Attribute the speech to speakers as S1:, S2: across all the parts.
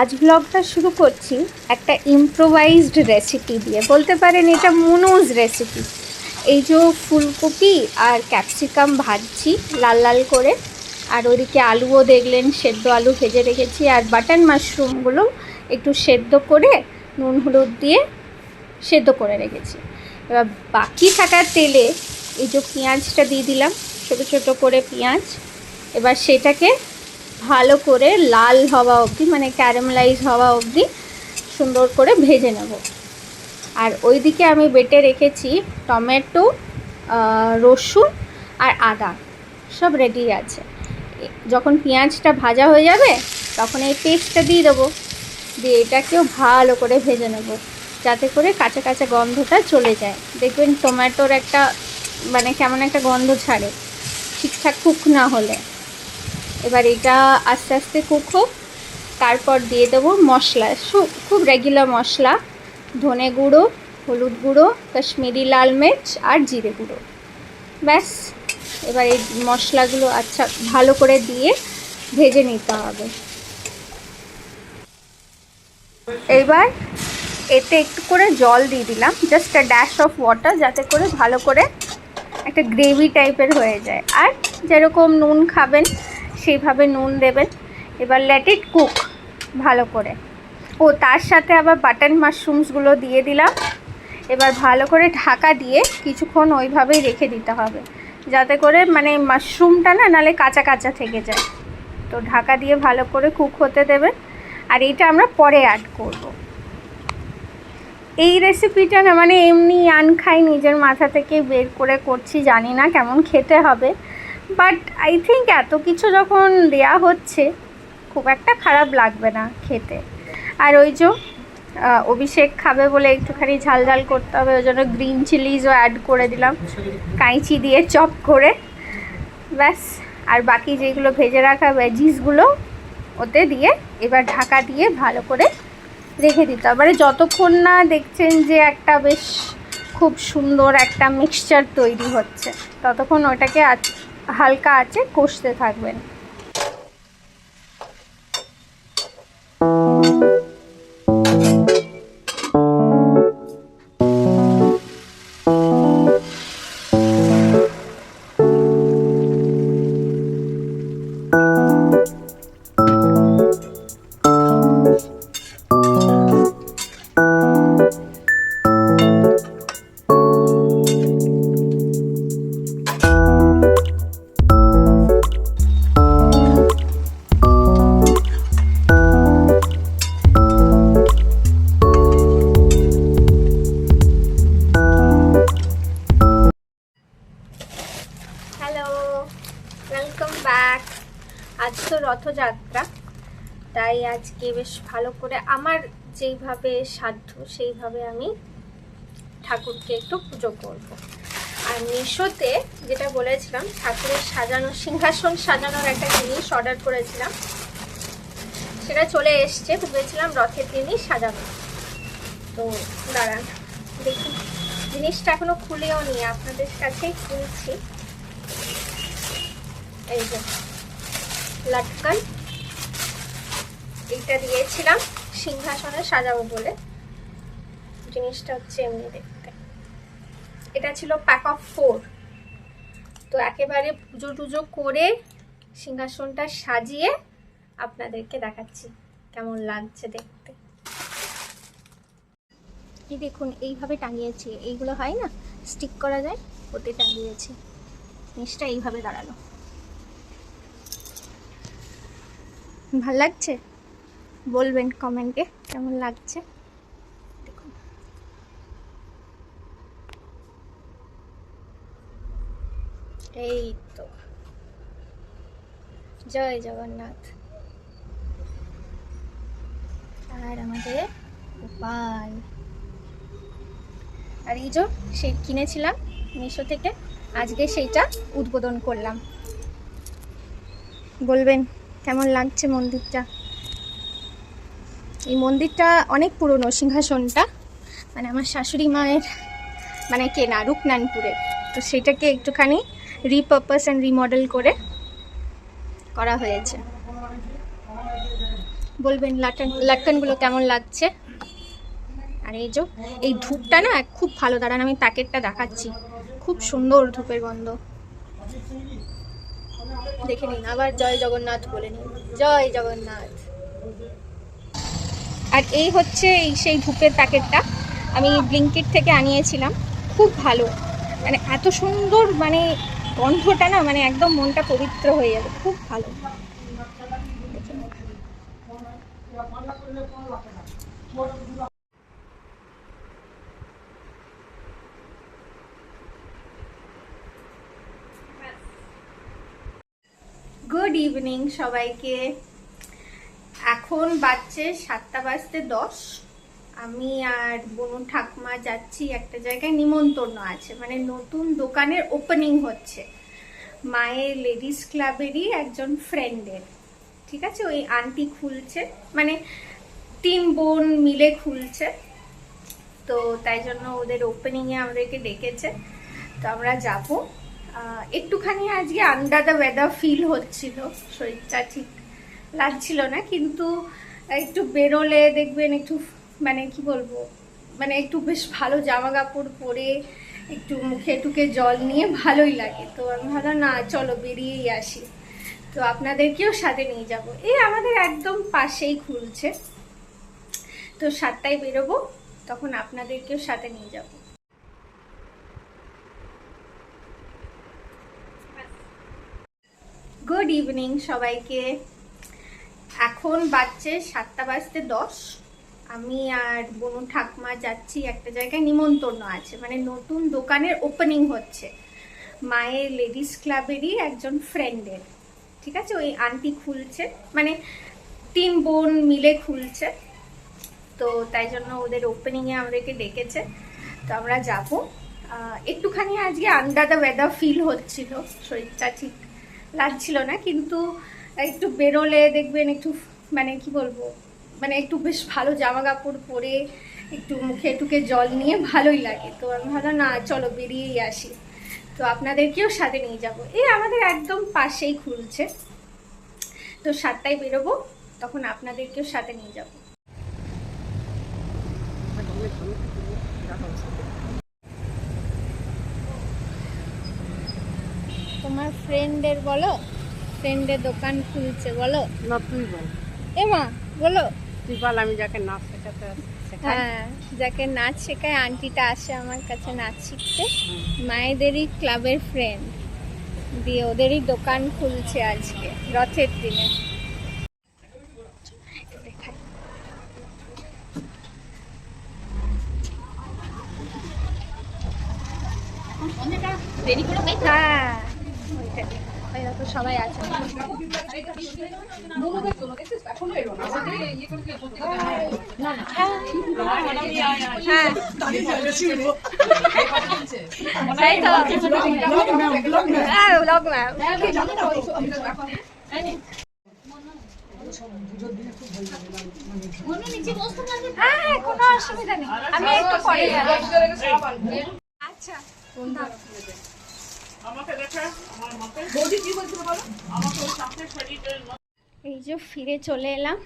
S1: আজ ব্লগটা শুরু করছি একটা ইম্প্রোভাইজড রেসিপি দিয়ে, বলতে পারেন এটা মনোজ রেসিপি। এই যে ফুলকপি আর ক্যাপসিকাম ভাজছি লাল লাল করে, আর ওদিকে আলুও দেখলেন সেদ্ধ আলু ভেজে রেখেছি, আর বাটন মাশরুমগুলো একটু সেদ্ধ করে নুন হলুদ দিয়ে সেদ্ধ করে রেখেছি। এবার বাকি থাকা তেলে এই যে পেঁয়াজটা দিয়ে দিলাম, ছোটো ছোটো করে পেঁয়াজ। এবার সেটাকে ভালো করে লাল হওয়া অবধি, মানে ক্যারামেলাইজ হওয়া অবধি সুন্দর করে ভেজে নেব। আর ওইদিকে আমি বেটে রেখেছি টমেটো, রসুন আর আদা, সব রেডি আছে। যখন পেঁয়াজটা ভাজা হয়ে যাবে তখন এই পেস্টটা দিয়ে দেবো, দিয়ে এটাকেও ভালো করে ভেজে নেব যাতে করে কাঁচা কাঁচা গন্ধটা চলে যায়। দেখবেন টমেটোর একটা মানে কেমন একটা গন্ধ ছাড়ে ঠিকঠাক কুক না হলে। এবার এটা আস্তে আস্তে কুক হোক, তারপর দিয়ে দেবো মশলা, খুব রেগুলার মশলা, ধনে গুঁড়ো, হলুদ গুঁড়ো, কাশ্মীরি লাল মির্চ আর জিরে গুঁড়ো। ব্যাস, এবার এই মশলাগুলো আচ্ছা ভালো করে দিয়ে ভেজে নিতে হবে। এইবার এতে একটু করে জল দিয়ে দিলাম, just a dash of water, যাতে করে ভালো করে একটা গ্রেভি টাইপের হয়ে যায়। আর যেরকম নুন খাবেন সেইভাবে নুন দেবেন। এবার লেট ইট কুক ভালো করে। ও তার সাথে আবার বাটন মাশরুমসগুলো দিয়ে দিলাম। এবার ভালো করে ঢাকা দিয়ে কিছুক্ষণ ওইভাবেই রেখে দিতে হবে, যাতে করে মানে মাশরুমটা না নালে কাঁচা কাঁচা থেকে যায়। তো ঢাকা দিয়ে ভালো করে কুক হতে দেবেন। আর এইটা আমরা পরে অ্যাড করব। এই রেসিপিটা না মানে এমনি আনখাই নিজের মাথা থেকে বের করে করছি, জানি না কেমন খেতে হবে, বাট আই থিঙ্ক এত কিছু যখন দেয়া হচ্ছে খুব একটা খারাপ লাগবে না খেতে। আর ওই যে অভিষেক খাবে বলে একটুখানি ঝাল ঝাল করতে হবে, ওই জন্য গ্রিন চিলিজও অ্যাড করে দিলাম কাঁচি দিয়ে চপ করে। ব্যাস, আর বাকি যেগুলো ভেজে রাখা ভেজিসগুলো ওতে দিয়ে এবার ঢাকা দিয়ে ভালো করে রেখে দিতে হবে। মানে যতক্ষণ না দেখছেন যে একটা বেশ খুব সুন্দর একটা মিক্সচার তৈরি হচ্ছে, ততক্ষণ ওটাকে হালকা আঁচে কষতে থাকবেন। Welcome back. আজ তো রথযাত্রা, তাই আজকে বেশ ভালো করে আমার যেইভাবে সাধ্য সেইভাবে আমি ঠাকুরকে একটু পুজো করব। আর মিশোতে যেটা বলেছিলাম ঠাকুরের সাজানো সিংহাসন সাজানোর একটা জিনিস অর্ডার করেছিলাম, সেটা চলে এসছে। ভেবেছিলাম রথের দিনই সাজাবো। তো দাঁড়ান দেখি, জিনিসটা এখনো খুলেও নি, আপনাদের কাছেই খুলছি। এই যে লটকন, এইটা দিয়েছিলাম সিংহাসনে সাজাবো বলে। জিনিসটা হচ্ছে এমনি দেখতে, এটা ছিল প্যাক অফ 4। তো একেবারে পুজো টুজো করে সিংহাসনটা সাজিয়ে আপনাদেরকে দেখাচ্ছি কেমন লাগছে দেখতে। এই দেখুন এইভাবে টাঙিয়েছি, এইগুলো হয় না স্টিক করা যায়, ওতে টাঙিয়েছি। জিনিসটা এইভাবে দাঁড়ালো, ভাল লাগছে? বলবেন কমেন্টে কেমন লাগছে। দেখুন এই তো, জয় জগন্নাথ। আর আমাদের গোপাল। আর এই যে সেই কিনেছিলাম মিশো থেকে, আজকে সেইটা উদ্বোধন করলাম। বলবেন কেমন লাগছে মন্দিরটা। এই মন্দিরটা অনেক পুরনো, সিংহাসনটা মানে আমার শাশুড়ি মায়ের মানে কেনা রূপনানপুরে। তো সেটাকে একটুখানি রিপারপাস অ্যান্ড রিমডেল করে করা হয়েছে। বলবেন লাটকানগুলো কেমন লাগছে। আর এই যে এই ধূপটা না খুব ভালো, দাঁড়ান আমি প্যাকেটটা দেখাচ্ছি, খুব সুন্দর ধূপের গন্ধ, দেখে নিন। আবার জয় জগন্নাথ বলে নিন, জয় জগন্নাথ। আর এই হচ্ছে সেই ধূপের প্যাকেটটা, আমি ব্লিঙ্কিট থেকে আনিয়েছিলাম, খুব ভালো, মানে এত সুন্দর, মানে গন্ধটা না মানে একদম মনটা পবিত্র হয়ে যাবে, খুব ভালো। গুড ইভিনিং সবাইকে। এখন বাজছে 7:10। আমি আর বনু ঠাকুমা যাচ্ছি একটা জায়গায়, নিমন্ত্রণ আছে, মানে নতুন দোকানের ওপেনিং হচ্ছে মায়ের লেডিস ক্লাবেরই একজন ফ্রেন্ডের, ঠিক আছে। ওই আন্টি খুলছে, মানে 3 বোন মিলে খুলছে, তো তাই জন্য ওদের ওপেনিংয়ে আমাদেরকে ডেকেছে, তো আমরা যাব। একটুখানি আজকে আন্ডার দ্য ওয়েদার ফিল হচ্ছিল, শরীরটা ঠিক লাগছিল না, কিন্তু একটু বেরোলে দেখবেন একটু, মানে কি বলবো, মানে একটু বেশ ভালো জামা কাপড় পরে একটু মুখে টুকে জল নিয়ে ভালোই লাগে। তো আমি ভাবলাম না চলো বেরিয়েই আসি, তো আপনাদেরকেও সাথে নিয়ে যাব। এই আমাদের একদম পাশেই খুলছে, তো 7টায় বেরোবো, তখন আপনাদেরকেও সাথে নিয়ে যাব। গুড ইভিনিং সবাইকে। এখন বাজছে 7:10। আমি আর বনু ঠাকুমা যাচ্ছি একটা জায়গায়, নিমন্ত্রণ আছে, মানে নতুন দোকানের ওপেনিং হচ্ছে মায়ের লেডিস ক্লাবেরই একজন ফ্রেন্ডের, ঠিক আছে। ওই আন্টি খুলছে, মানে 3 বোন মিলে খুলছে, তো তাই জন্য ওদের ওপেনিংয়ে আমাদেরকে ডেকেছে, তো আমরা যাব। একটুখানি আজকে আন্ডার দ্য ওয়েদার ফিল হচ্ছিল, শরীরটা ঠিক লাগছিল না, কিন্তু একটু বেরোলে দেখবেন একটু, মানে কি বলবো, মানে একটু বেশ ভালো জামা কাপড় পরে একটু মুখে টুকে জল নিয়ে ভালোই লাগে। তো আমি ভাবলাম না চলো বেরিয়েই আসি, তো আপনাদেরকেও সাথে নিয়ে যাব। এই আমাদের একদম পাশেই খুলছে, তো 7টায় বেরোবো, তখন আপনাদেরকেও সাথে নিয়ে যাব। তোমার ফ্রেন্ডের বলো, ফ্রেন্ডের দোকান খুলছে বলো
S2: না, তুই বল।
S1: এমা বলো।
S2: তুই বল, আমি যাকে নাচ শেখাতে
S1: হ্যাঁ, যাকে নাচ শেখায়, আন্টিটা আসে আমার কাছে নাচ শিখতে, মায়েদেরই ক্লাবের ফ্রেন্ড, দিয়ে ওদেরই দোকান খুলছে আজকে রথের দিনে। হ্যাঁ, ওইটা তো সবাই আছে। কোনো অসুবিধা নেই, আমি একটু পরে যাবো। আচ্ছা, এই যে ফিরে চলে এলাম,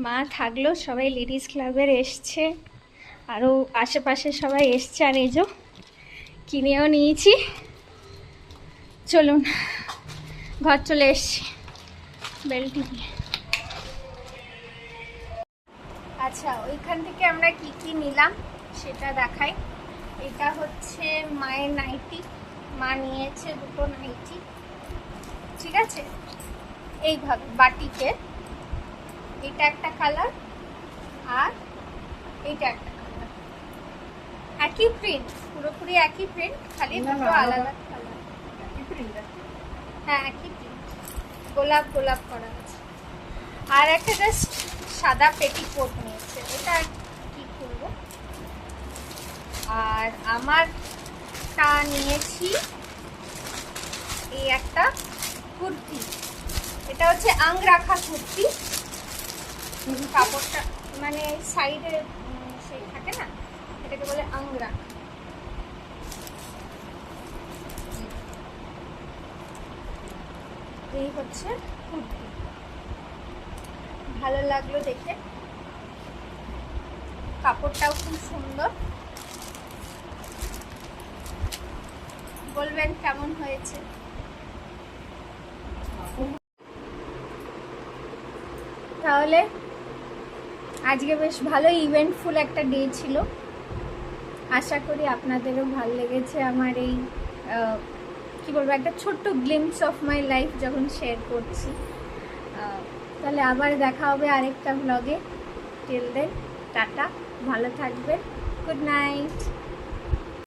S1: মা থাকলো, সবাই লেডিস ক্লাবের এসছে, আরও আশেপাশে সবাই এসছে, আর এই যে কিনেও নিয়েছি। চলুন, ঘর চলে এসছি বেলটি দিয়ে। আচ্ছা, ওইখান থেকে আমরা কি কি নিলাম সেটা দেখাই। এটা হচ্ছে মায়ের নাইটি, মা নিয়েছে 2টো নাইটি, ঠিক আছে, এইভাবে বাটিকে। এটা একটা কালার, আর এইটা একটা কালার, একই প্রিন্ট, পুরোপুরি একই প্রিন্ট, খালি 2টো আলাদা কালার। হ্যাঁ, একই প্রিন্ট, গোলাপ গোলাপ করা আছে। আর একটা জাস্ট সাদা পেটিকোট নিয়েছে, এটা কি করবো। আর আমারটা নিয়েছি এই একটা কুর্তি, এটা হচ্ছে আং রাখা কুর্তি, কাপড়টা মানে সাইডে সেই থাকে না, এটাকে বলে আং রাখা। এই হচ্ছে কুর্তি, ভালো লাগলো দেখে। কাপড়টাও খুব সুন্দর। বলবেন কেমন হয়েছে। তাহলে আজকে বেশ ভালো ইভেন্টফুল একটা ডে ছিল। আশা করি আপনাদেরও ভালো লেগেছে আমার এই কি বলবো, একটা ছোট্ট গ্লিম্পস অফ মাই লাইফ যখন শেয়ার করছি। তাহলে আবার দেখা হবে আরেকটা ব্লগে। টিল দেন টাটা, ভালো থাকবেন, গুড নাইট।